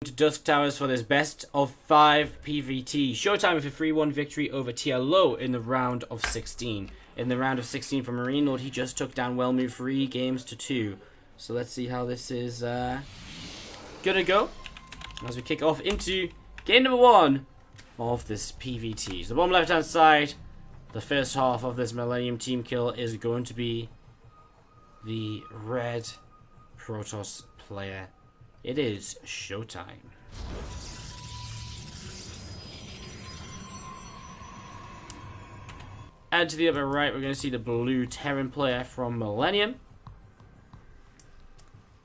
To Dusk Towers for this best of 5 PvT. ShoWTimE with a 3-1 victory over TLO in the round of 16. In the round of 16 for MarineLorD, he just took down Wellmove 3 games to 2. So let's see how this is gonna go as we kick off into game number 1 of this PvT. So the bottom left hand side, the first half of this Millennium team kill is going to be the red Protoss player. It is ShoWTimE. And to the upper right, we're going to see the blue Terran player from Millennium.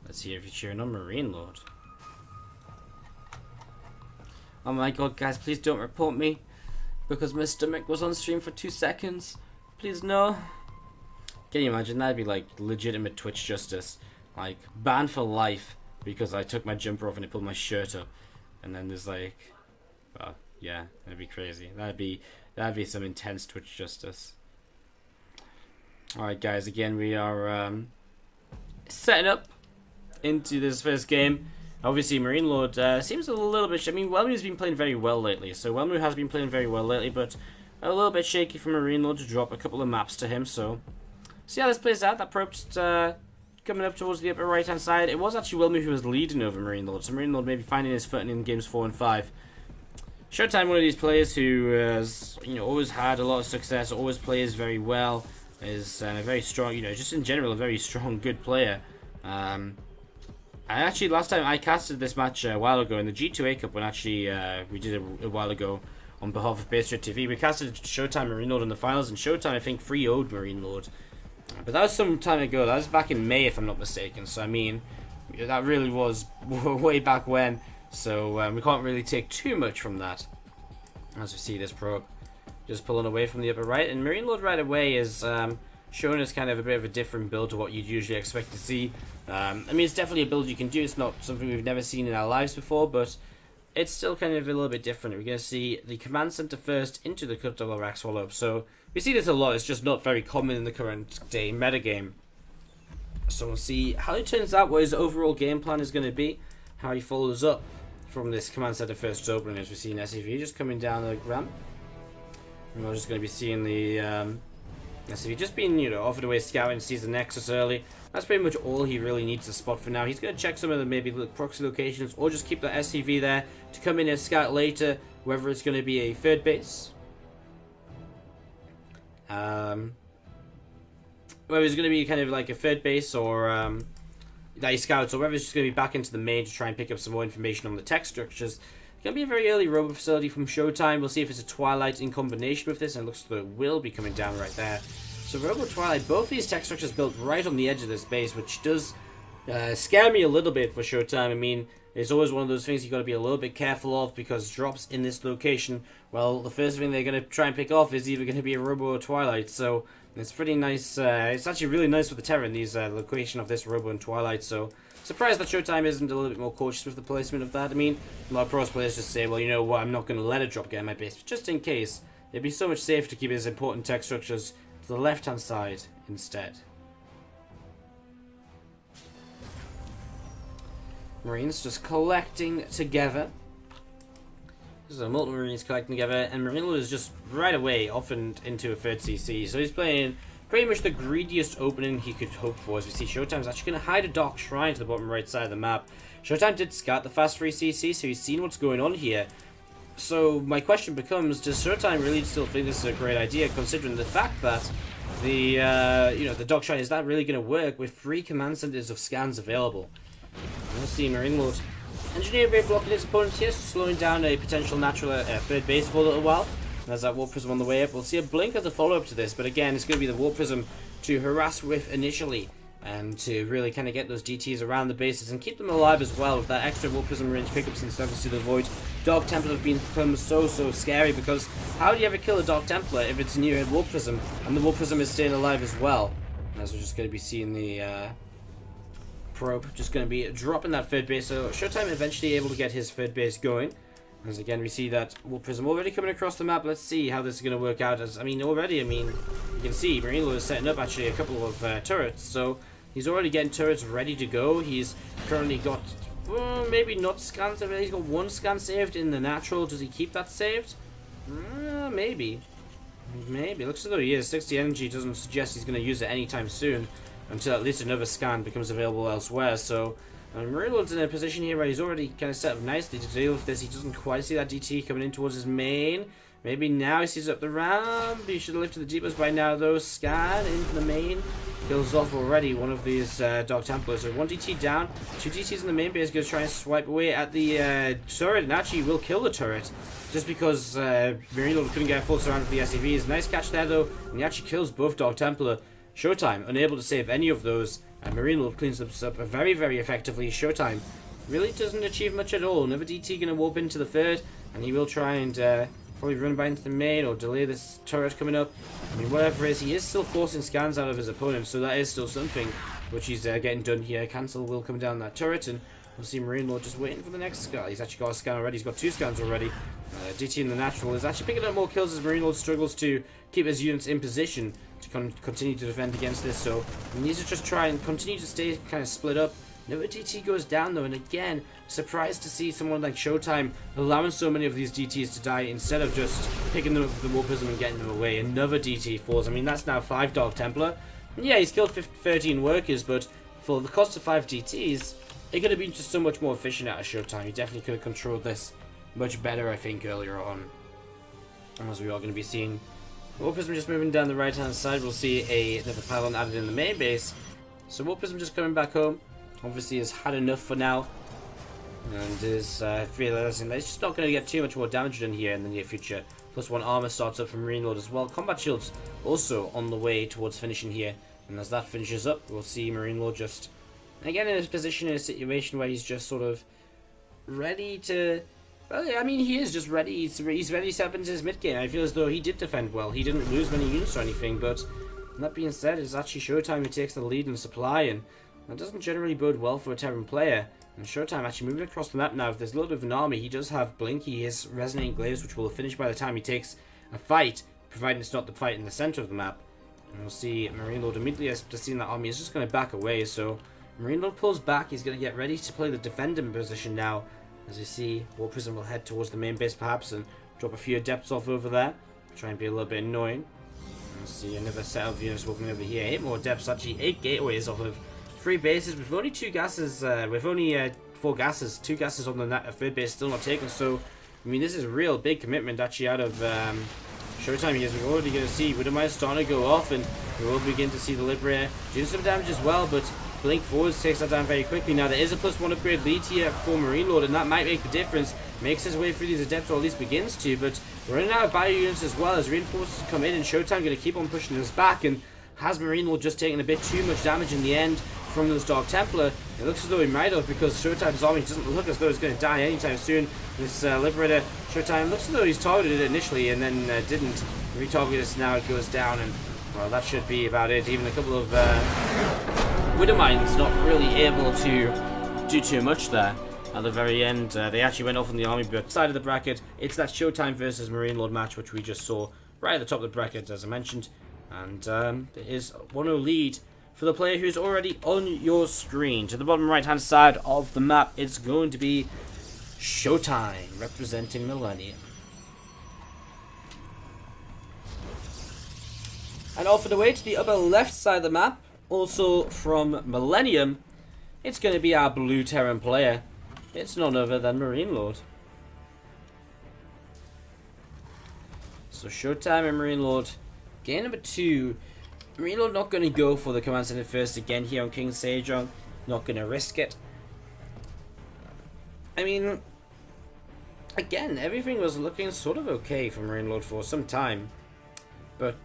Let's see if you're cheering on MarineLorD. Oh my god, guys, please don't report me. Because my stomach was on stream for 2 seconds. Please no. Can you imagine? That'd be like legitimate Twitch justice. Like, banned for life. Because I took my jumper off and I pulled my shirt up, and then there's like, well, yeah, that'd be crazy. That'd be some intense Twitch justice. All right, guys. Again, we are setting up into this first game. Obviously, MarineLorD seems a little bit. I mean, Wellmove's been playing very well lately, so Wellmove has been playing very well lately, but a little bit shaky for MarineLorD to drop a couple of maps to him. So, see how this plays out. That probe just coming up towards the upper right hand side. It was actually Wellmove who was leading over MarineLorD, so MarineLorD maybe finding his footing in games 4 and 5. ShoWTimE, one of these players who has, always had a lot of success, always plays very well, is a very strong, just in general a very strong, good player. I actually, last time I casted this match a while ago in the G2A Cup, when actually we did a while ago on behalf of Base TV, we casted ShoWTimE MarineLorD in the finals, and ShoWTimE I think 3-0'd MarineLorD. But that was some time ago. That was back in May, if I'm not mistaken. So, I mean, that really was way back when. So, we can't really take too much from that. As we see this probe just pulling away from the upper right. And MarineLorD right away is showing us kind of a bit of a different build to what you'd usually expect to see. I mean, it's definitely a build you can do. It's not something we've never seen in our lives before, but it's still kind of a little bit different. We're going to see the command center first into the cut double rack swallow. So we see this a lot. It's just not very common in the current day metagame. So we'll see how it turns out, what his overall game plan is going to be, how he follows up from this command center first opening, as we see an SCV just coming down the ramp. And we're just going to be seeing the SCV just being, offered away scouting, sees the Nexus early. That's pretty much all he really needs to spot for now. He's going to check some of the maybe proxy locations, or just keep the SCV there to come in and scout later, whether it's going to be a third base. Whether it's going to be kind of like a third base, or that he scouts, or whether it's just going to be back into the main to try and pick up some more information on the tech structures. It's going to be a very early robo facility from ShoWTimE. We'll see if it's a Twilight in combination with this, and it looks like it will be coming down right there. So Robo Twilight, both these tech structures built right on the edge of this base, which does scare me a little bit for ShoWTimE. I mean, it's always one of those things you've got to be a little bit careful of, because drops in this location, well, the first thing they're going to try and pick off is either going to be a Robo or Twilight. So it's pretty nice. It's actually really nice with the Terran, these location of this Robo and Twilight. So surprised that ShoWTimE isn't a little bit more cautious with the placement of that. I mean, a lot of pros players just say, well, you know what, I'm not going to let a drop get in my base, but just in case, it'd be so much safer to keep his important tech structures to the left hand side instead. Marines just collecting together. There's multiple Marines collecting together, and MarineLorD is just right away off and into a third CC. So he's playing pretty much the greediest opening he could hope for. As we see, ShoWTimE's actually going to hide a Dark Shrine to the bottom right side of the map. ShoWTimE did scout the fast 3 CC, so he's seen what's going on here. So my question becomes, does ShoWTimE really still think this is a great idea, considering the fact that the the Dark Shrine, is that really going to work with 3 command centers of scans available? We'll see MarineLorD Engineer Bay blocking his opponent here, so slowing down a potential natural third base for a little while. There's that Warp Prism on the way up. We'll see a Blink as a follow-up to this, but again, it's going to be the Warp Prism to harass with initially, and to really kind of get those DTs around the bases and keep them alive as well with that extra Warp Prism range pickups and stuff to the Void. Dark Templar have become so scary, because how do you ever kill a Dark Templar if it's near a Warp Prism and the Warp Prism is staying alive as well? As we're just going to be seeing the probe just going to be dropping that third base, so ShoWTimE eventually able to get his third base going. As again, we see that Warp Prism already coming across the map. Let's see how this is going to work out. As already, you can see MarineLorD is setting up actually a couple of turrets, so he's already getting turrets ready to go. He's currently got Maybe not scans. He's got one scan saved in the natural. Does he keep that saved? Maybe. Maybe. Looks as though he is. 60 energy doesn't suggest he's going to use it anytime soon until at least another scan becomes available elsewhere. So MarineLorD's in a position here where he's already kind of set up nicely to deal with this. He doesn't quite see that DT coming in towards his main. Maybe now he sees up the ramp. He should have lifted the deepest by now though. Scan into the main. Kills off already one of these Dark Templars. So 1 DT down. 2 DTs in the main base. Going to try and swipe away at the turret. And actually will kill the turret. Just because MarineLorD couldn't get a full surround with the SCVs. Nice catch there though. And he actually kills both Dark Templar. ShoWTimE unable to save any of those. And MarineLorD cleans this up very, very effectively. ShoWTimE really doesn't achieve much at all. Another DT going to warp into the third. And he will try and probably run by into the main or delay this turret coming up. I mean, whatever it is, he is still forcing scans out of his opponent, so that is still something which he's getting done here. Cancel will come down that turret, and we'll see MarineLorD just waiting for the next scan. He's actually got a scan already. He's got 2 scans already. DT in the natural is actually picking up more kills as MarineLorD struggles to keep his units in position to continue to defend against this. So he needs to just try and continue to stay kind of split up. Another DT goes down though, and again, surprised to see someone like ShoWTimE allowing so many of these DTs to die instead of just picking them up with the Warp Prism and getting them away. Another DT falls. I mean, that's now 5 Dark Templar. And yeah, he's killed 13 workers, but for the cost of 5 DTs, it could have been just so much more efficient out of ShoWTimE. He definitely could have controlled this much better, I think, earlier on. As we are going to be seeing Warp Prism just moving down the right-hand side. We'll see another pylon added in the main base. So Warp Prism just coming back home. Obviously has had enough for now, and is realizing that it's just not going to get too much more damage done here in the near future. Plus 1 armor starts up from MarineLorD as well. Combat shields also on the way towards finishing here, and as that finishes up, we'll see MarineLorD just again in his position in a situation where he's just sort of ready to. Well, I mean, he is just ready. He's ready to step into his mid game. I feel as though he did defend well. He didn't lose many units or anything, but that being said, it's actually ShoWTimE who takes the lead in supply, and that doesn't generally bode well for a Terran player. And ShoWTimE actually moving across the map now. If there's a little bit of an army, he does have Blink. He has Resonating Glaives, which will finish by the time he takes a fight, providing it's not the fight in the center of the map. And we'll see MarineLorD immediately after seeing that army is just going to back away. So MarineLorD pulls back. He's going to get ready to play the defender position now. As you see, Warp Prism will head towards the main base perhaps and drop a few adepts off over there. Try and be a little bit annoying. And see another set of units walking over here. 8 more adepts, actually 8 gateways off of 3 bases with only 2 gases, with only 4 gases, 2 gases on the third base still not taken. So, I mean, this is a real big commitment actually out of ShoWTimE here. We're already going to see Widowmire starting to go off, and we will begin to see the Liberator doing some damage as well, but Blink forwards takes that down very quickly. Now there is a +1 upgrade lead here for MarineLorD, and that might make the difference. Makes his way through these adepts, or at least begins to, but we're running out of bio units as well as reinforcements come in, and ShoWTimE going to keep on pushing us back, and has MarineLorD just taken a bit too much damage in the end from those Dark Templar? It looks as though he might have, because ShoWTimE's army doesn't look as though it's going to die anytime soon. This Liberator, ShoWTimE looks as though he's targeted it initially and then didn't. Retarget it now, it goes down, and well, that should be about it. Even a couple of Widowmines not really able to do too much there. At the very end, they actually went off on the army side of the bracket. It's that ShoWTimE versus MarineLorD match, which we just saw right at the top of the bracket, as I mentioned. And it is 1-0 lead for the player who's already on your screen. To the bottom right-hand side of the map, it's going to be ShoWTimE representing Millennium. And off and away to the upper left side of the map, also from Millennium, it's going to be our blue Terran player. It's none other than MarineLorD. So ShoWTimE and MarineLorD. Game number 2. MarineLorD not going to go for the command center first again here on King Sejong. Not going to risk it. I mean, again, everything was looking sort of okay for MarineLorD for some time. But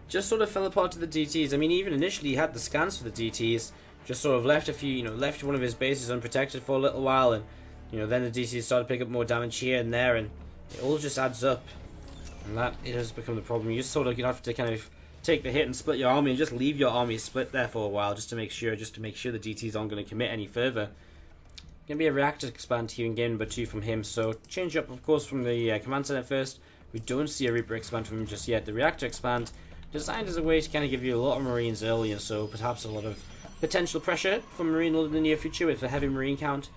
just sort of fell apart to the DTs. I mean, even initially he had the scans for the DTs. Just sort of left a few, left one of his bases unprotected for a little while. And, then the DTs started to pick up more damage here and there. And it all just adds up. And that it has become the problem. You just sort of have to kind of take the hit and split your army and just leave your army split there for a while just to make sure the DTs aren't going to commit any further. Going to be a reactor expand here in game number 2 from him. So change up, of course, from the command center first. We don't see a Reaper expand from him just yet. The reactor expand designed as a way to kind of give you a lot of Marines early, and so perhaps a lot of potential pressure from MarineLorD in the near future with a heavy Marine count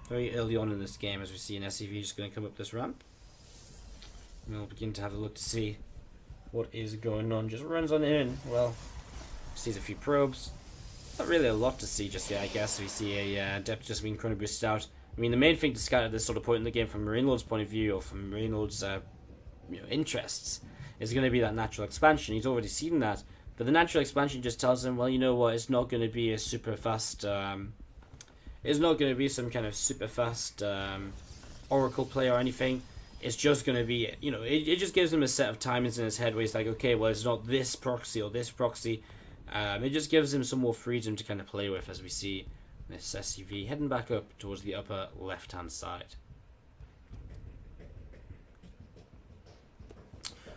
very early on in this game, as we see an SCV just going to come up this ramp. And we'll begin to have a look to see what is going on. Just runs on in. Well, sees a few probes. Not really a lot to see just yet, I guess. We see a depth just being chrono boosted out. I mean, the main thing to scout at this sort of point in the game from MarineLorD's point of view, or from MarineLorD's interests, is going to be that natural expansion. He's already seen that, but the natural expansion just tells him, well, you know what, it's not going to be a super fast, it's not going to be some kind of super fast Oracle play or anything. It's just going to be, it just gives him a set of timings in his head where he's like, okay, well, it's not this proxy or this proxy. It just gives him some more freedom to kind of play with, as we see this SCV heading back up towards the upper left-hand side.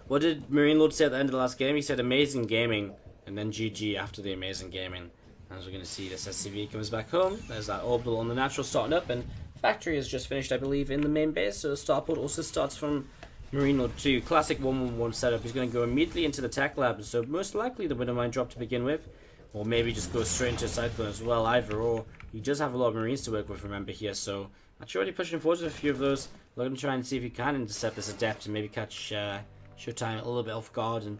What did MarineLorD say at the end of the last game? He said amazing gaming, and then GG after the amazing gaming. As we're going to see, this SCV comes back home. There's that orbital on the natural starting up, and factory is just finished, I believe, in the main base. So starport also starts from MarineLorD 2. Classic 1-1-1 setup. He's going to go immediately into the tech lab, so most likely the Widow Mine drop to begin with, or maybe just go straight into Cyclone as well. Either or. He does have a lot of Marines to work with, remember, here, so actually already pushing forward with a few of those. Looking to try and see if he can intercept this Adept and maybe catch ShoWTimE a little bit off guard and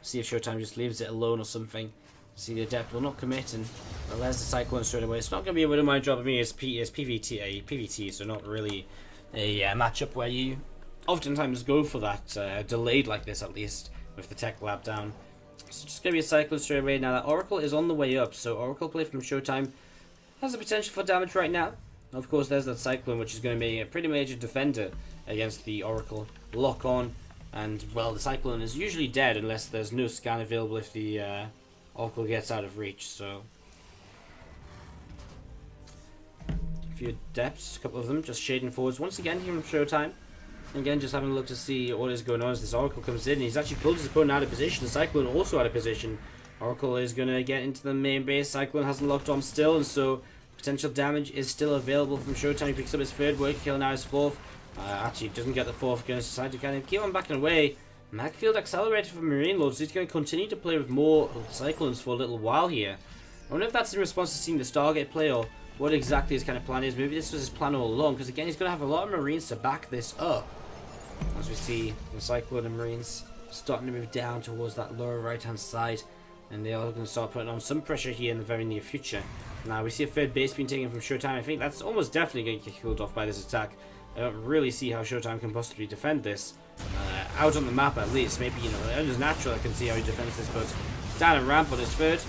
see if ShoWTimE just leaves it alone or something. See, the Adept will not commit, and well, there's the Cyclone straight away. It's not going to be a Widow Mine drop. I mean, it's PvT, so not really a matchup where you oftentimes go for that delayed like this, at least with the tech lab down. So just going to be a Cyclone straight away. Now that Oracle is on the way up, so Oracle play from ShoWTimE has the potential for damage right now. Of course, there's that Cyclone, which is going to be a pretty major defender against the Oracle. Lock on, and well, the Cyclone is usually dead unless there's no scan available if the Oracle gets out of reach. So a few Adepts, a couple of them just shading forwards once again here from ShoWTimE. Again, just having a look to see what is going on as this Oracle comes in. He's actually pulled his opponent out of position. The Cyclone also out of position. Oracle is going to get into the main base. Cyclone hasn't locked on still, and so potential damage is still available from ShoWTimE. He picks up his third work kill, now his fourth. Actually, doesn't get the fourth, going to decide to kind of keep on backing away. Macfield accelerated for MarineLorD, so he's going to continue to play with more Cyclones for a little while here. I wonder if that's in response to seeing the Stargate play, or what exactly his kind of plan is. Maybe this was his plan all along, because again, he's going to have a lot of Marines to back this up. As we see the Cyclone and Marines starting to move down towards that lower right-hand side, and they are going to start putting on some pressure here in the very near future. Now we see a third base being taken from ShoWTimE. I think that's almost definitely going to get killed off by this attack. I don't really see how ShoWTimE can possibly defend this. Out on the map at least. Maybe, it is natural I can see how he defends this, but down a ramp on his third,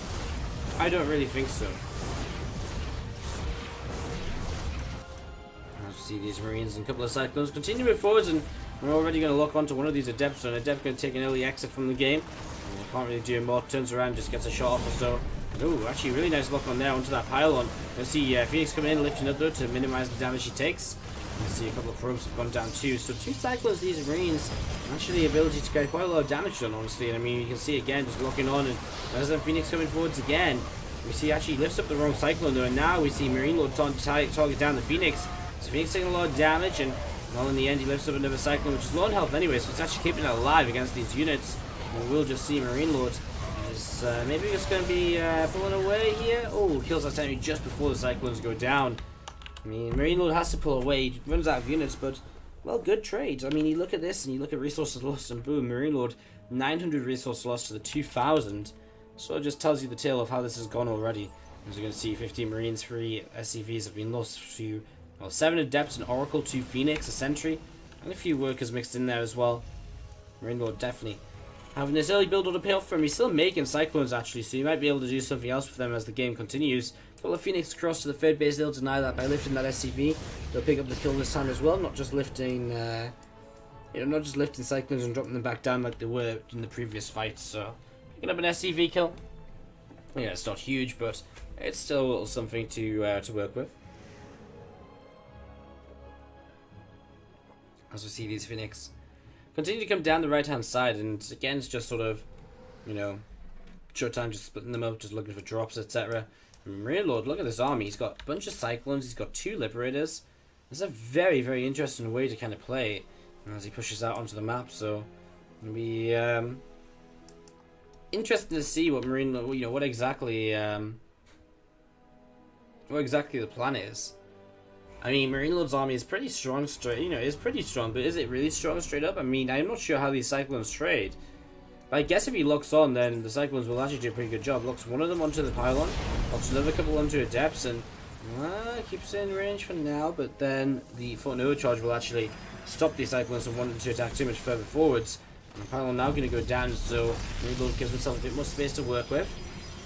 I don't really think so. As we see these Marines and a couple of Cyclones continue to move forwards, and we're already going to lock onto one of these Adepts, so an Adept going to take an early exit from the game. Can't really do more, turns around, just gets a shot off or so. Ooh, actually really nice lock on there onto that pylon. Let's see Phoenix coming in, lifting up though to minimize the damage he takes. Let's see a couple of probes have gone down too. So two Cyclones, these Marines, actually the ability to get quite a lot of damage done, honestly. And I mean, you can see again, just locking on, and there's that Phoenix coming forwards again. We see actually lifts up the wrong Cyclone though, and now we see MarineLorD target down the Phoenix. So Phoenix taking a lot of damage, and well, in the end he lifts up another Cyclone, which is low on health anyway, so it's actually keeping it alive against these units. And we'll just see MarineLorD is maybe just going to be pulling away here. Oh, kills that enemy just before the Cyclones go down. I mean, MarineLorD has to pull away. He runs out of units, but, well, good trades. I mean, you look at this and you look at resources lost, and boom, MarineLorD, 900 resources lost to the 2,000. So it just tells you the tale of how this has gone already. As you're going to see, 15 Marines, 3 SCVs have been lost to, well, 7 Adepts, an Oracle, 2 Phoenix, a Sentry, and a few workers mixed in there as well. MarineLorD definitely having this early build order pay off for him. He's still making Cyclones actually, so you might be able to do something else with them as the game continues. A couple of Phoenix across to the third base, they'll deny that by lifting that SCV. They'll pick up the kill this time as well, not just lifting Cyclones and dropping them back down like they were in the previous fights. So picking up an SCV kill. Yeah, it's not huge, but it's still a little something to work with. As we see these Phoenix continue to come down the right hand side, and again it's just sort of, ShoWTimE just splitting them up, just looking for drops, etc. MarineLorD, look at this army. He's got a bunch of Cyclones, he's got 2 Liberators. It's a very, very interesting way to kind of play as he pushes out onto the map, so it'll be interesting to see what MarineLorD, what exactly what exactly the plan is. I mean, MarineLorD's army is pretty strong is pretty strong, but is it really strong straight up? I mean, I'm not sure how these Cyclones trade. But I guess if he locks on, then the Cyclones will actually do a pretty good job. Locks one of them onto the pylon, locks another couple onto Adepts, and keeps it in range for now, but then the Photon Overcharge will actually stop the Cyclones from wanting to attack too much further forwards. And the pylon now going to go down, so MarineLorD gives himself a bit more space to work with.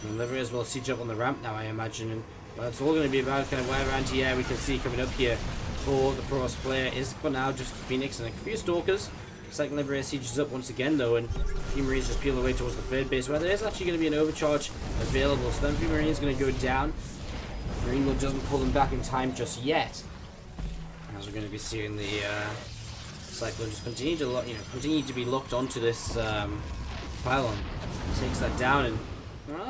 And Liberators will siege up on the ramp now, I imagine. And well, it's all going to be about kind of whatever anti-air we can see coming up here for the Protoss player is for now just Phoenix and a few Stalkers. Second Liberator sieges up once again though, and a few Marines just peel away towards the third base where there is actually going to be an overcharge available. So then a few Marines going to go down. MarineLorD doesn't pull them back in time just yet, as we're going to be seeing the Cyclone just continue to be locked onto this pylon. Takes that down, and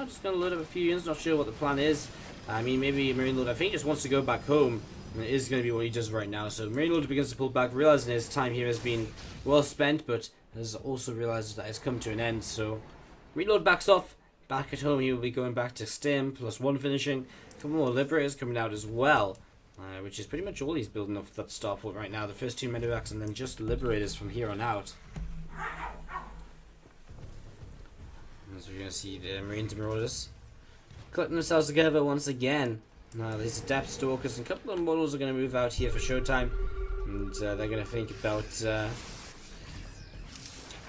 just going to load up a few units. Not sure what the plan is. I mean, maybe MarineLorD, I think, just wants to go back home. And it is going to be what he does right now. So MarineLorD begins to pull back, realizing his time here has been well spent, but has also realized that it's come to an end. So MarineLorD backs off. Back at home, he will be going back to Stim, +1 finishing. A couple more Liberators coming out as well, which is pretty much all he's building off that starport right now. The first 2 Medivacs and then just Liberators from here on out. As we're going to see the Marines and Marauders collecting themselves together once again. These Adept Stalkers and a couple of models are going to move out here for ShoWTimE, and they're going to think about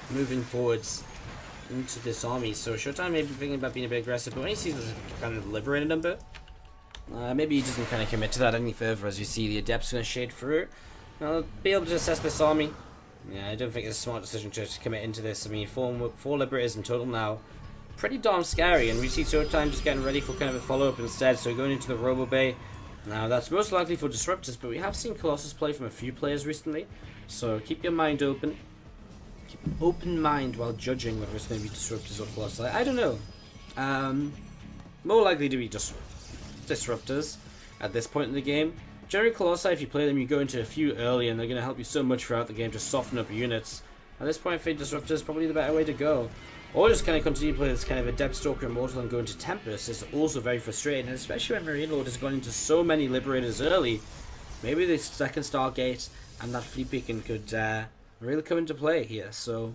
moving forwards into this army. So ShoWTimE may be thinking about being a bit aggressive, but when he sees this kind of Liberator number, maybe he doesn't kind of commit to that any further. As you see, the Adept's going to shade through. I'll be able to assess this army. Yeah, I don't think it's a smart decision to commit into this. I mean, four Liberators in total now. Pretty darn scary, and we see ShoWTimE just getting ready for kind of a follow-up instead, so going into the Robo Bay. Now, that's most likely for Disruptors, but we have seen Colossus play from a few players recently, so keep your mind open. Keep an open mind while judging whether it's going to be Disruptors or Colossus. I don't know. More likely to be Disruptors at this point in the game. Generally, Colossi, if you play them, you go into a few early, and they're going to help you so much throughout the game to soften up units. At this point, I think Disruptors is probably the better way to go. Or just kind of continue to play this kind of Adept Stalker Immortal and go into Tempest is also very frustrating, and especially when MarineLorD has gone into so many Liberators early. Maybe the second Stargate and that Fleet Beacon could really come into play here. So,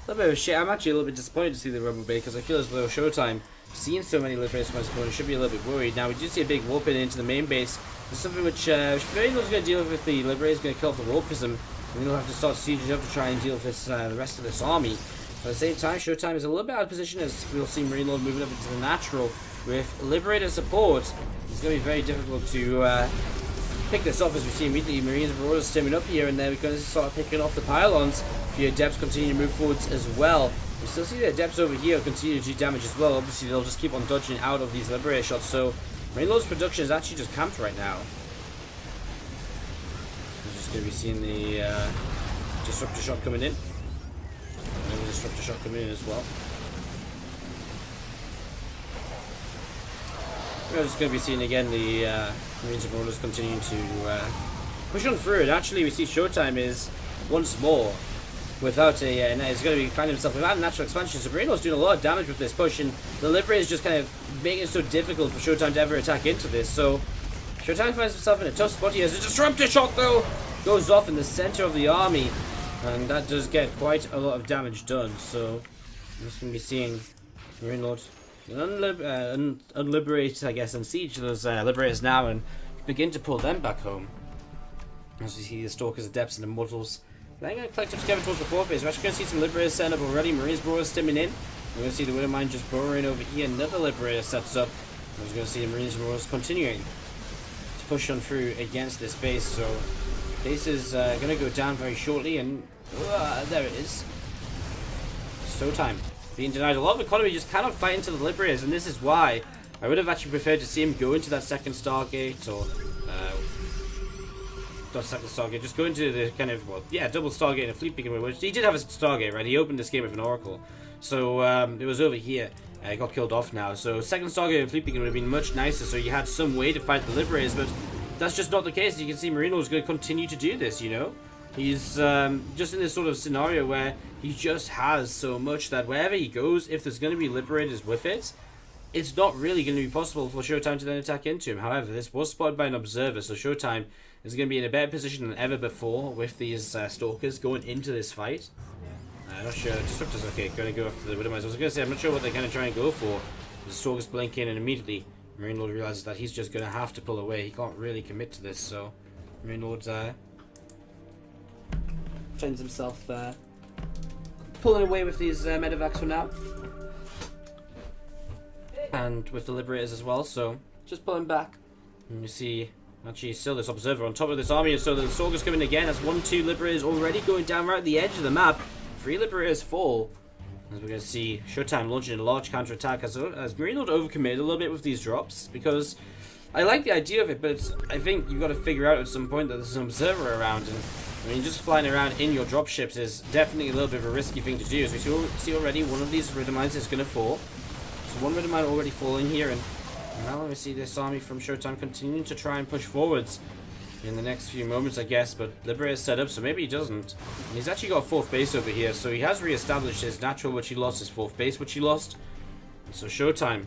a little bit of a shit. I'm actually a little bit disappointed to see the Rebel Bay because I feel as though ShoWTimE, seeing so many Liberators from his opponent, should be a little bit worried. Now, we do see a big warp in into the main base. There's something which MarineLord's going to deal with. The Liberator's going to kill off the Warp Prism, and we'll have to start sieging up to try and deal with this, the rest of this army. But at the same time, ShoWTimE is a little bit out of position as we'll see MarineLorD moving up into the natural with Liberator support. It's going to be very difficult to pick this off as we see immediately Marines and Marauders stimming up here, and then we're going to start picking off the pylons. The Adepts continue to move forwards as well. We still see the Adepts over here continue to do damage as well. Obviously, they'll just keep on dodging out of these Liberator shots, so MarineLord's production is actually just camped right now. We're just going to be seeing the Disruptor shot coming in. Another Disruptor shot coming in as well. We're just going to be seeing again the Marines and Marauders continuing to push on through. And actually, we see ShoWTimE is once more without a. He's going to be finding himself without a natural expansion. So MarineLord's doing a lot of damage with this push, and the Liberator is just kind of making it so difficult for ShoWTimE to ever attack into this. So ShoWTimE finds himself in a tough spot. He has a Disruptor shot though, goes off in the center of the army. And that does get quite a lot of damage done, so I'm just going to be seeing MarineLorD unliberate, I guess, and siege those Liberators now and begin to pull them back home. As we see the Stalkers, Adepts, and Immortals. They're going to collect up together towards the 4th phase. We're actually going to see some Liberators set up already. Marines Marauders stimming in. We're going to see the Widowmine just burrowing over here. Another Liberator sets up. We're going to see the Marines Marauders continuing to push on through against this base, so base is going to go down very shortly, and there it is. ShoWTimE being denied. A lot of economy just cannot fight into the Liberators, and this is why I would have actually preferred to see him go into that second Stargate, or not second Stargate, just go into the kind of, well, yeah, double Stargate and a Fleet Beacon, which he did have a Stargate, right? He opened this game with an Oracle, so it was over here. It got killed off now, so second Stargate and Fleet Beacon would have been much nicer, so you had some way to fight the Liberators, but that's just not the case. You can see MarineLorD is going to continue to do this, you know? He's just in this sort of scenario where he just has so much that wherever he goes, if there's going to be Liberators with it, it's not really going to be possible for ShoWTimE to then attack into him. However, this was spotted by an observer, so ShoWTimE is going to be in a better position than ever before with these Stalkers going into this fight. I'm not sure. Disruptor's okay, going to go after the Widowmines. I was going to say, I'm not sure what they're going to try and go for. The Stalkers blink in, and immediately MarineLorD realizes that he's just going to have to pull away. He can't really commit to this, so MarineLorD finds himself pulling away with these medevacs for now. And with the Liberators as well, so just pulling back. And you see, actually, still this Observer on top of this army, and so the Stalkers coming again. That's 1-2 Liberators already going down right at the edge of the map. 3 Liberators fall. As we're going to see ShoWTimE launching a large counter-attack as MarineLorD overcommitted a little bit with these drops, because I like the idea of it, but I think you've got to figure out at some point that there's an Observer around, and I mean, just flying around in your dropships is definitely a little bit of a risky thing to do. As we see already, one of these Widowmines is going to fall. So one Widowmine already falling here, and now we see this army from ShoWTimE continuing to try and push forwards in the next few moments, I guess, but Liberator's set up, so maybe he doesn't. And he's actually got a 4th base over here, so he has re-established his natural, which he lost, his 4th base, which he lost. And so ShoWTimE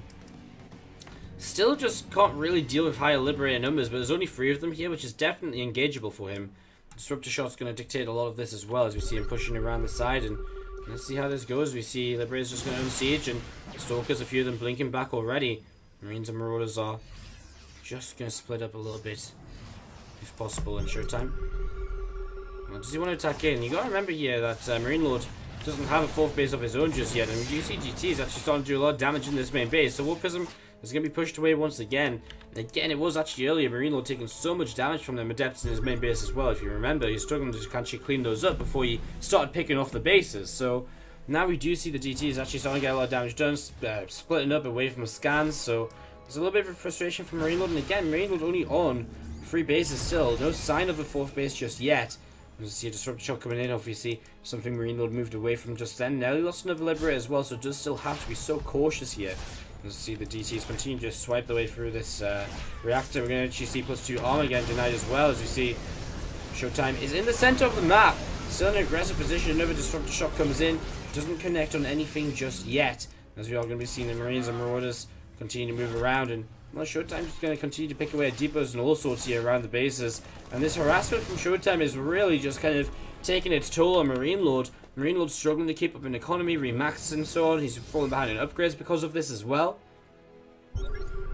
still just can't really deal with higher Liberator numbers, but there's only 3 of them here, which is definitely engageable for him. Disruptor shot's going to dictate a lot of this as well, as we see him pushing around the side, and let's see how this goes. We see Liberator's just going to unsiege, and Stalkers, a few of them blinking back already. Marines and Marauders are just going to split up a little bit, if possible, in ShoWTimE. Well, does he want to attack in? You got to remember here that MarineLorD doesn't have a 4th base of his own just yet, and you see GT is actually starting to do a lot of damage in this main base, so Wolfism is going to be pushed away once again. And again, it was actually earlier MarineLorD taking so much damage from them Adepts in his main base as well. If you remember, he's struggling to actually clean those up before he started picking off the bases. So now we do see the DT is actually starting to get a lot of damage done, splitting up away from the scans. So there's a little bit of frustration from MarineLorD. And again, MarineLorD only on 3 bases still. No sign of the 4th base just yet. You see a Disruptor shot coming in, obviously something MarineLorD moved away from just then. Now he lost another Liberator as well, so it does still have to be so cautious here. You see the DTs continue to swipe their way through this reactor. We're going to actually see +2 armor again tonight as well, as you see ShoWTimE is in the center of the map. Still in an aggressive position. Another Disruptor shot comes in. Doesn't connect on anything just yet. As we are going to be seeing the Marines and Marauders continue to move around. And well, ShoWTimE is going to continue to pick away at depots and all sorts here around the bases. And this harassment from ShoWTimE is really just kind of taking its toll on MarineLorD. MarineLorD's struggling to keep up in economy, remaxes and so on. He's falling behind in upgrades because of this as well.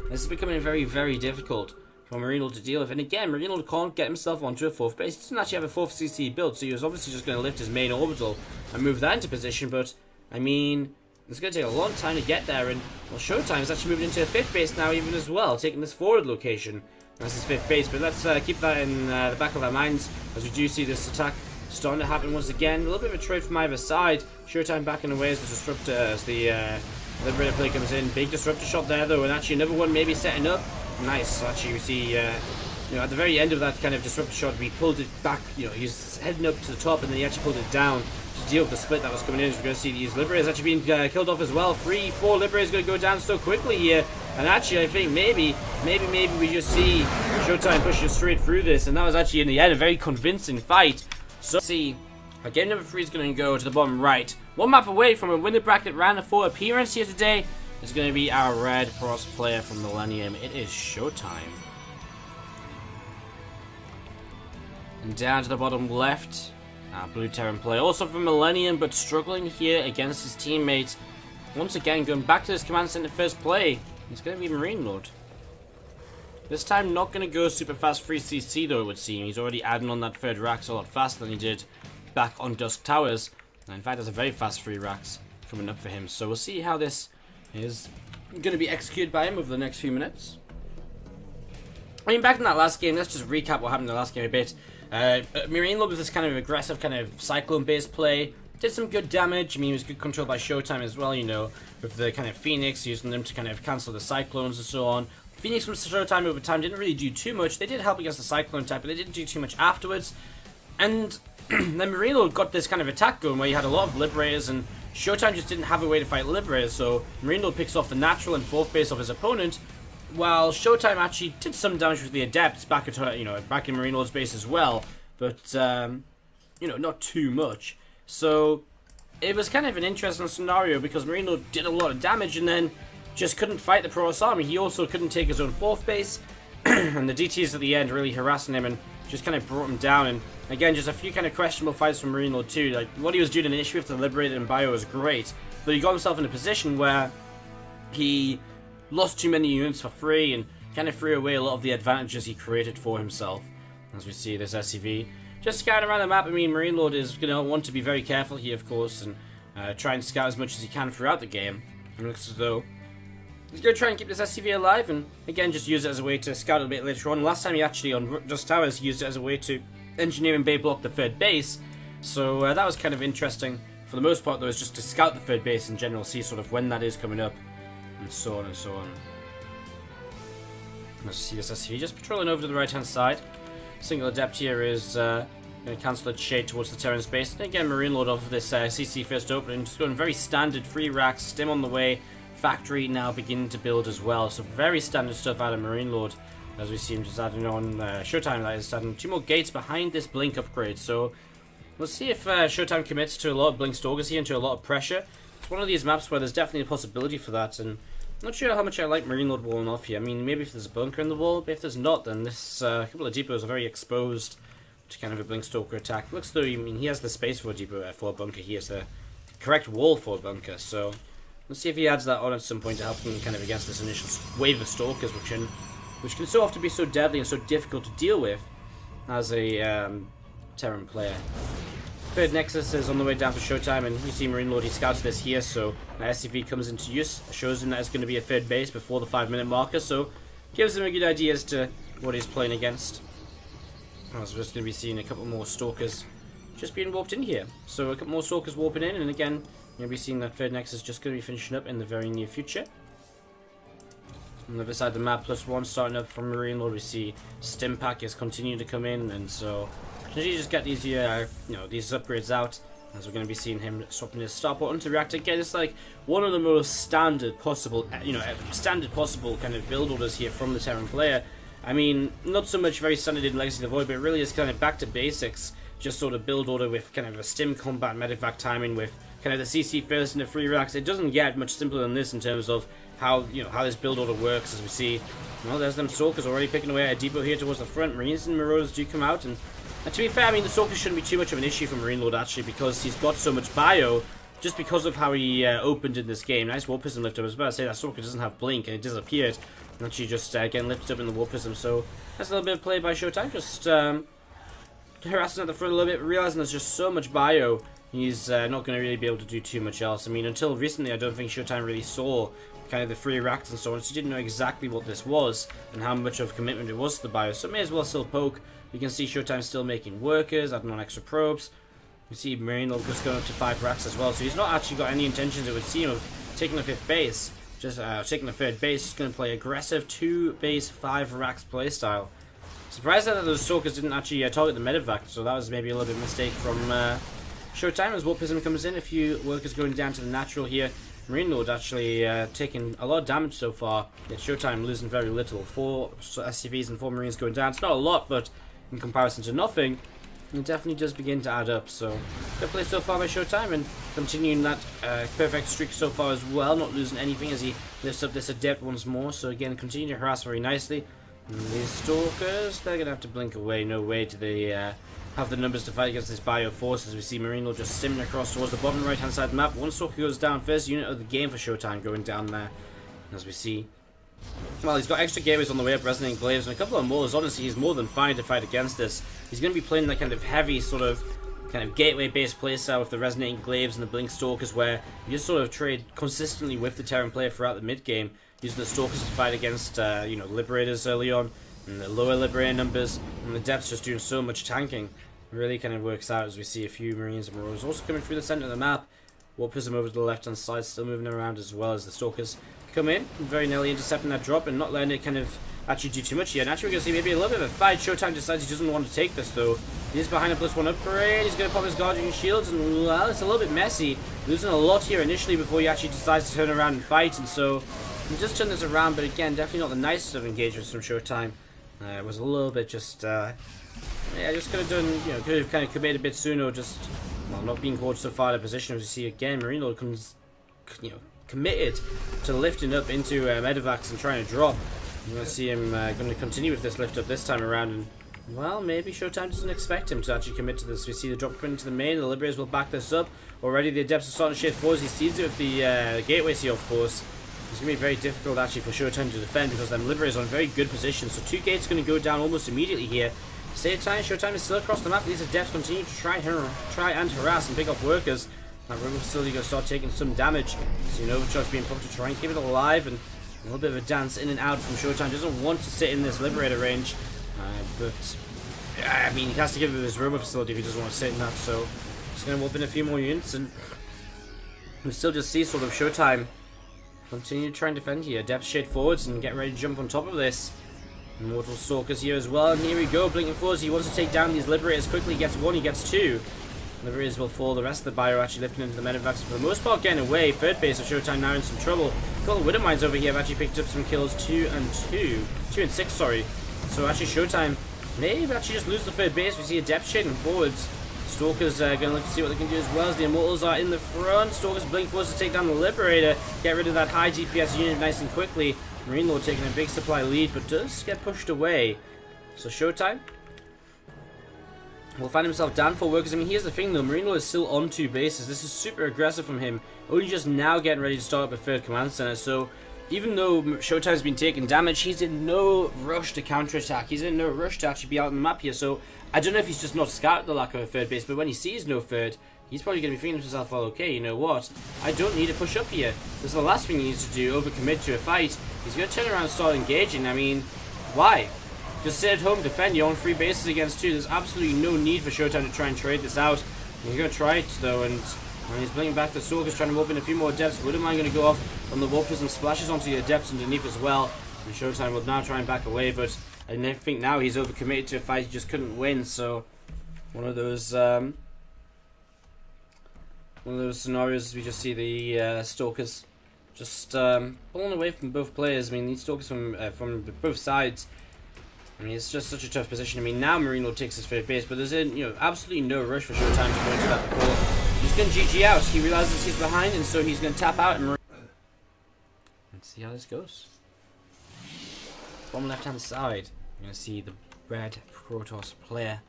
This is becoming very, very difficult for MarineLorD to deal with. And again, MarineLorD can't get himself onto a 4th base. He doesn't actually have a 4th CC built, so he was obviously just going to lift his main orbital and move that into position. But, I mean, it's going to take a long time to get there. And, well, ShoWTimE is actually moving into a 5th base now even as well, taking this forward location. That's his 5th base, but let's keep that in the back of our minds as we do see this attack starting to happen once again. A little bit of a trade from either side. ShoWTimE backing away as the Disruptor, as the Liberator play comes in. Big Disruptor shot there though, and actually another one maybe setting up. Nice. Actually, we see, you know, at the very end of that kind of Disruptor shot, we pulled it back. You know, he's heading up to the top, and then he actually pulled it down to deal with the split that was coming in. As we're going to see these Liberators actually being killed off as well. 3, 4 Liberators going to go down so quickly here. And actually, I think maybe we just see ShoWTimE pushing straight through this, and that was actually in the end a very convincing fight. So, see, our game number 3 is going to go to the bottom right. One map away from a winner bracket round of 4 appearance here today is going to be our Red Cross player from Millennium. It is ShoWTimE. And down to the bottom left, our Blue Terran player, also from Millennium, but struggling here against his teammates. Once again, going back to this command center first play, it's going to be MarineLorD. This time, not going to go super fast 3CC though, it would seem. He's already adding on that 3rd racks a lot faster than he did back on Dusk Towers. And in fact, there's a very fast 3 racks coming up for him. So we'll see how this is going to be executed by him over the next few minutes. I mean, back in that last game, let's just recap what happened in the last game a bit. MarineLorD with this kind of aggressive, kind of cyclone-based play did some good damage. I mean, he was good controlled by ShoWTimE as well, you know, with the kind of Phoenix, using them to kind of cancel the cyclones and so on. Phoenix from ShoWTimE over time didn't really do too much. They did help against the cyclone type, but they didn't do too much afterwards. And then MarineLorD got this kind of attack going where he had a lot of Liberators, and ShoWTimE just didn't have a way to fight Liberators, so MarineLorD picks off the natural and 4th base of his opponent, while ShoWTimE actually did some damage with the Adepts back at, you know, back in MarineLorD's base as well, but you know, not too much. So it was kind of an interesting scenario because MarineLorD did a lot of damage, and then just couldn't fight the Protoss army. He also couldn't take his own 4th base, and the DTs at the end really harassing him and just kind of brought him down. And again, just a few kind of questionable fights from MarineLorD too. Like, what he was doing initially with the Liberated and Bio was great, but he got himself in a position where he lost too many units for free and kind of threw away a lot of the advantages he created for himself. As we see this SCV just scouting around the map. I mean, MarineLorD is going to want to be very careful here, of course, and try and scout as much as he can throughout the game. It looks as though he's going to try and keep this SCV alive, and again, just use it as a way to scout a bit later on. Last time he actually, on Just Towers, used it as a way to engineer and bay block the 3rd base, so that was kind of interesting. For the most part, though, is just to scout the 3rd base in general, see sort of when that is coming up, and so on and so on. Let's see this SCV just patrolling over to the right-hand side. Single Adept here is going to cancel its shade towards the Terran space. And again, MarineLorD off of this CC first opening, just going very standard, 3 racks, stim on the way, factory now beginning to build as well. So very standard stuff out of MarineLorD, as we see him just adding on ShoWTimE, that is adding 2 more gates behind this Blink upgrade. So let's see if ShoWTimE commits to a lot of Blink Stalkers here, into a lot of pressure. It's one of these maps where there's definitely a possibility for that, and I'm not sure how much I like MarineLorD walling off here. I mean, maybe if there's a bunker in the wall, but if there's not, then this couple of depots are very exposed to kind of a Blink Stalker attack. Looks though, I mean, he has the space for a depot, for a bunker. He has the correct wall for a bunker, so let's see if he adds that on at some point to help him kind of against this initial wave of Stalkers, which can so often be so deadly and so difficult to deal with as a Terran player. 3rd Nexus is on the way down for ShoWTimE, and you see MarineLorD, he scouts this here, so the SCV comes into use, shows him that it's going to be a 3rd base before the 5-minute marker, so gives him a good idea as to what he's playing against. So we're just going to be seeing a couple more Stalkers just being warped in here. So a couple more Stalkers warping in, and again, you're going to be seeing that 3rd Nexus just going to be finishing up in the very near future. On the other side of the map, +1 starting up from MarineLorD. We see Stimpack is continuing to come in, and so you just get these, these upgrades out, as we're going to be seeing him swapping his starport onto reactor. Again, it's like one of the most standard possible, kind of build orders here from the Terran player. I mean, not so much very standard in Legacy of the Void, but it really is kind of back to basics. Just sort of build order with kind of a stim combat medevac timing with kind of the CC first and the 3 racks. It doesn't get much simpler than this in terms of how this build order works. As we see, well, there's them Stalkers already picking away at a depot here towards the front. Marines and Marauders do come out, and to be fair, I mean, the Stalkers shouldn't be too much of an issue for MarineLorD actually, because he's got so much bio, just because of how he opened in this game. Nice Warp Prism lift up. I was about to say that Stalker doesn't have Blink, and it disappeared, and actually just again lifted up in the Warp Prism. So that's a little bit of play by ShoWTimE, just harassing at the front a little bit, realizing there's just so much bio, he's not going to really be able to do too much else. I mean, until recently, I don't think ShoWTimE really saw kind of the 3 racks and so on, so he didn't know exactly what this was and how much of a commitment it was to the bio, so may as well still poke. You can see ShoWTimE still making workers, adding on extra probes. You see MarineLorD just going up to 5 racks as well, so he's not actually got any intentions, it would seem, of taking the 5th base, just taking the 3rd base. He's going to play aggressive 2 base 5 racks playstyle. Surprised that those Stalkers didn't actually target the medevac, so that was maybe a little bit of a mistake from ShoWTimE. As Warp Prism comes in, a few workers going down to the natural here. MarineLorD actually taking a lot of damage so far, yet ShoWTimE losing very little. 4 SCVs and 4 Marines going down. It's not a lot, but in comparison to nothing, it definitely does begin to add up. So good play so far by ShoWTimE, and continuing that perfect streak so far as well, not losing anything as he lifts up this Adept once more. So again, continue to harass very nicely. And these Stalkers, they're going to have to blink away. No way do they have the numbers to fight against this bio force, as we see MarineLorD just stimming across towards the bottom right hand side of the map. 1 Stalker goes down, first unit of the game for ShoWTimE going down there. As we see, well, he's got extra gateways on the way up, Resonating Glaives, and a couple of Maulers. Honestly, he's more than fine to fight against this. He's going to be playing that kind of heavy sort of gateway-based playstyle with the Resonating Glaives and the Blink Stalkers, where you just sort of trade consistently with the Terran player throughout the mid-game, using the Stalkers to fight against, Liberators early on, and the lower Liberator numbers, and the Depths just doing so much tanking. It really kind of works out as we see a few Marines and Marauders also coming through the center of the map. Warp Prism over to the left-hand side, still moving around as well as the Stalkers come in, very nearly intercepting that drop and not letting it kind of actually do too much here. And actually we're going to see maybe a little bit of a fight. ShoWTimE decides he doesn't want to take this though. He's behind a +1 upgrade, he's going to pop his Guardian Shields, and well, it's a little bit messy. Losing a lot here initially before he actually decides to turn around and fight, and so he just turned this around, but again, definitely not the nicest of engagements from ShoWTimE. It was a little bit just, just could have done, could have kind of committed a bit sooner, or just, well, not being caught so far in a position as we see again. MarineLorD comes, committed to lifting up into Medevacs and trying to drop. You're going to see him going to continue with this lift up this time around, and well, maybe ShoWTimE doesn't expect him to actually commit to this. We see the drop coming into the main. The Liberators will back this up. Already the Adepts are starting to shift forwards. He sees it with the Gateway Seal, of course. It's going to be very difficult actually for ShoWTimE to defend because them Liberators are in very good position. So 2 gates are going to go down almost immediately here. Same time, ShoWTimE is still across the map. These Adepts continue to try and harass and pick off workers. That river facility going to start taking some damage. So an overcharge being put to try and keep it alive, and a little bit of a dance in and out from ShoWTimE. Doesn't want to sit in this Liberator range, but I mean, he has to give it his robo facility if he doesn't want to sit in that. So just going to whoop in a few more units, and we still just see sort of ShoWTimE continue to try and defend here. Depth shade forwards and get ready to jump on top of this. Immortal Stalkers here as well, and here we go, blinking forwards. He wants to take down these Liberators quickly. He gets 1, he gets 2. Liberators will fall. The rest of the bio actually lifting into the Medevacs for the most part, getting away. Third base of ShoWTimE now in some trouble. A couple of Widow Mines over here have actually picked up some kills. 2 and 6, sorry. So actually ShoWTimE may actually just lose the third base. We see a depth shading forwards. Stalkers going to look to see what they can do as well, as the Immortals are in the front. Stalkers blink forwards to take down the Liberator. Get rid of that high DPS unit nice and quickly. MarineLorD taking a big supply lead, but does get pushed away. So ShoWTimE will find himself down for workers. I mean, here's the thing though, MarineLorD is still on 2 bases. This is super aggressive from him. Only just now getting ready to start up a 3rd command center. So even though ShoWTimE's been taking damage, he's in no rush to counterattack. He's in no rush to actually be out on the map here. So I don't know if he's just not scouted the lack of a 3rd base, but when he sees no 3rd, he's probably going to be thinking to himself, well, okay, you know what? I don't need to push up here. This is the last thing he needs to do, overcommit to a fight. He's going to turn around and start engaging. I mean, why? Just sit at home, defend. You're on 3 bases against 2. There's absolutely no need for ShoWTimE to try and trade this out. He's going to try it, though, and he's bringing back the Stalkers, trying to open a few more Adepts. Widowmine going to go off on the Warpers and splashes onto the Adepts underneath as well. And ShoWTimE will now try and back away, but I think now he's overcommitted to a fight he just couldn't win. So one of those scenarios we just see the Stalkers just pulling away from both players. I mean, these Stalkers from both sides. I mean, it's just such a tough position. I mean, now MarineLorD takes his 3rd base, but there's absolutely no rush for ShoWTimE to go into that before. He's going to GG out. He realizes he's behind, and so he's going to tap out. And let's see how this goes. Bottom left-hand side, you're going to see the red Protoss player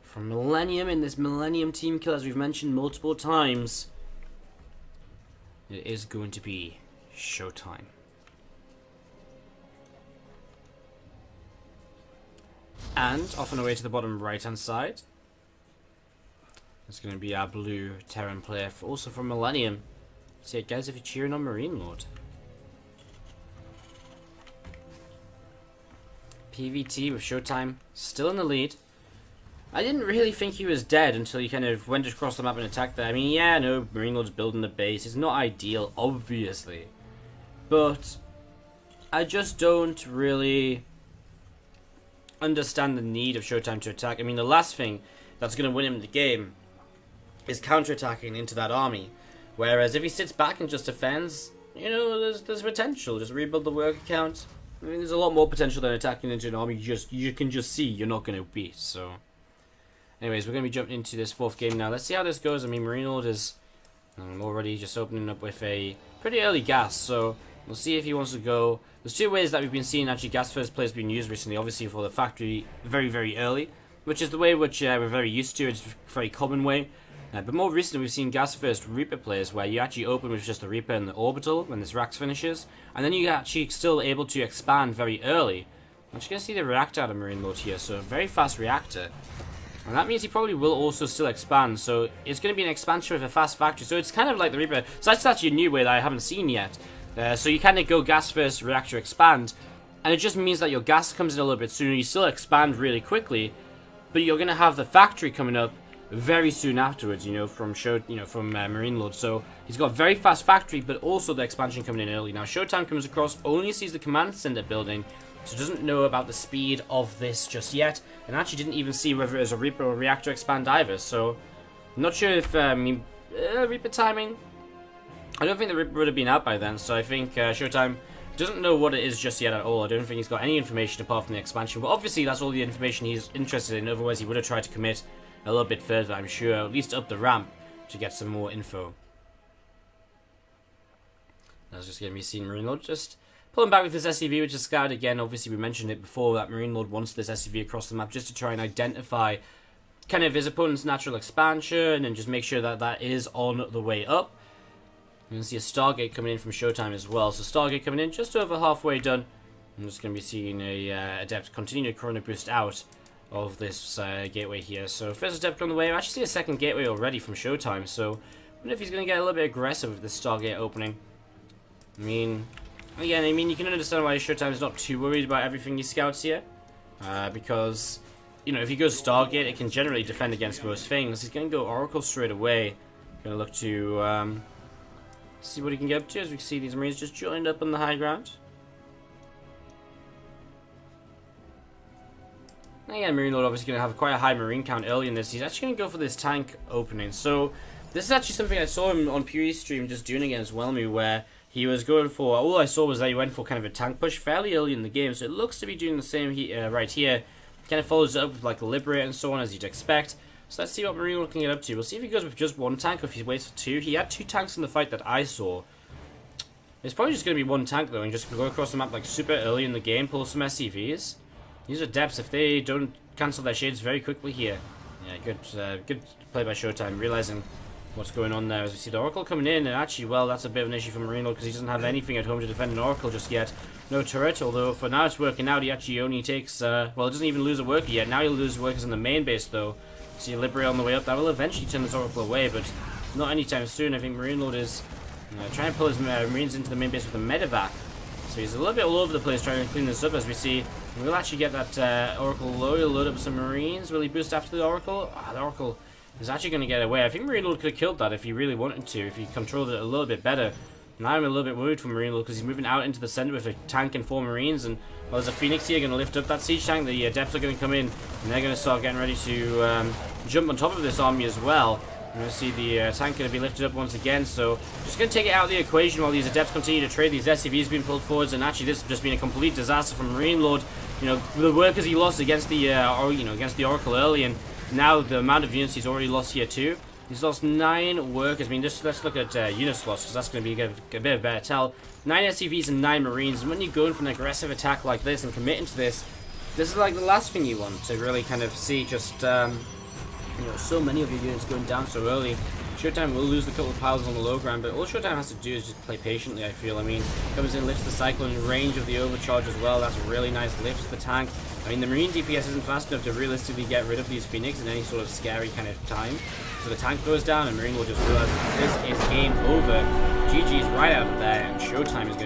from Millennium in this Millennium team kill, as we've mentioned multiple times. It is going to be ShoWTimE. And off and away to the bottom right-hand side, it's going to be our blue Terran player, also from Millennium. So yeah, guys, if you're cheering on MarineLorD. PvT with ShoWTimE still in the lead. I didn't really think he was dead until he kind of went across the map and attacked there. I mean, yeah, no, MarineLorD's building the base. It's not ideal, obviously. But I just don't really understand the need of ShoWTimE to attack. I mean, the last thing that's going to win him the game is counterattacking into that army. Whereas if he sits back and just defends, you know, there's potential. Just rebuild the worker count. I mean, there's a lot more potential than attacking into an army you can just see you're not going to beat. So, anyways, we're going to be jumping into this 4th game now. Let's see how this goes. I mean, MarineLorD is already just opening up with a pretty early gas, so we'll see if he wants to go. There's 2 ways that we've been seeing actually gas first players being used recently. Obviously for the factory very, very early, which is the way which we're very used to. It's a very common way. But more recently we've seen gas first Reaper players where you actually open with just the Reaper and the Orbital when this Rax finishes, and then you're actually still able to expand very early. I'm just going to see the reactor out of MarineLorD here, so a very fast reactor. And that means he probably will also still expand, so it's going to be an expansion with a fast factory. So it's kind of like the Reaper. So that's actually a new way that I haven't seen yet. So you kind of go gas first, reactor expand, and it just means that your gas comes in a little bit sooner. You still expand really quickly, but you're going to have the factory coming up very soon afterwards, from MarineLorD. So he's got a very fast factory, but also the expansion coming in early. Now ShoWTimE comes across, only sees the command center building, so doesn't know about the speed of this just yet, and actually didn't even see whether it was a Reaper or a reactor expand either. So I'm not sure if Reaper timing. I don't think the Reaper would have been out by then, so I think ShoWTimE doesn't know what it is just yet at all. I don't think he's got any information apart from the expansion, but obviously that's all the information he's interested in. Otherwise he would have tried to commit a little bit further, I'm sure, at least up the ramp to get some more info. That's just going to be seen MarineLorD just pulling back with this SCV, which is scouted again. Obviously, we mentioned it before that MarineLorD wants this SCV across the map just to try and identify kind of his opponent's natural expansion and just make sure that that is on the way up. You can see a Stargate coming in from ShoWTimE as well. So Stargate coming in just over halfway done. I'm just going to be seeing a Adept continue to Chrono Boost out of this gateway here. So first Adept on the way. I actually see a second gateway already from ShoWTimE. So I wonder if he's going to get a little bit aggressive with this Stargate opening. I mean, again, you can understand why ShoWTimE is not too worried about everything he scouts here. Because, you know, if he goes Stargate, it can generally defend against most things. He's going to go Oracle straight away. Going to look to see what he can get up to, as we can see these Marines just joined up on the high ground. And again, MarineLorD obviously going to have quite a high Marine count early in this. He's actually going to go for this tank opening. So this is actually something I saw him on PvT stream just doing against Whelmy, where he was going for, all I saw was that he went for kind of a tank push fairly early in the game. So it looks to be doing the same right here. Kind of follows it up with like a Liberate and so on, as you'd expect. So let's see what MarineLorD can get up to. We'll see if he goes with just one tank or if he waits for two. He had two tanks in the fight that I saw. It's probably just going to be one tank though, and just go across the map like super early in the game, pull some SCVs. These are Depths if they don't cancel their shades very quickly here. Yeah, good play by ShoWTimE, realizing what's going on there. As we see the Oracle coming in, and actually, well, that's a bit of an issue for MarineLorD because he doesn't have anything at home to defend an Oracle just yet. No turret, although for now it's working out. He actually only takes, well, he doesn't even lose a worker yet. Now he'll lose workers in the main base though. See a Liberate on the way up. That will eventually turn this Oracle away, but not anytime soon. I think MarineLorD is trying to pull his Marines into the main base with a medevac. So he's a little bit all over the place trying to clean this up, as we see. We'll actually get that Oracle low. He'll load up some Marines. Will he boost after the Oracle? The Oracle is actually going to get away. I think MarineLorD could have killed that if he really wanted to, if he controlled it a little bit better. Now I'm a little bit worried for MarineLorD because he's moving out into the center with a tank and 4 Marines, and well, there's a Phoenix here going to lift up that siege tank. The Adepts are going to come in, and they're going to start getting ready to jump on top of this army as well. We're going to see the tank going to be lifted up once again, so just going to take it out of the equation while these Adepts continue to trade. These SCVs being pulled forwards, and actually this has just been a complete disaster for MarineLorD. You know, the workers he lost against the against the Oracle early, and now the amount of units he's already lost here too. He's lost 9 workers. I mean, just let's look at units lost, because that's going to be a bit of a better tell. 9 SCVs and 9 Marines, and when you go in for an aggressive attack like this and committing to this, this is like the last thing you want to really kind of see. Just you know, so many of your units going down so early. ShoWTimE will lose the couple of piles on the low ground, but all ShoWTimE has to do is just play patiently, I feel. I mean, comes in, lifts the Cyclone in range of the overcharge as well. That's a really nice lift. The tank. I mean, the Marine DPS isn't fast enough to realistically get rid of these Phoenix in any sort of scary kind of time. So the tank goes down, and MarineLorD just realizes this is game over. GG's right out of there, and ShoWTimE is going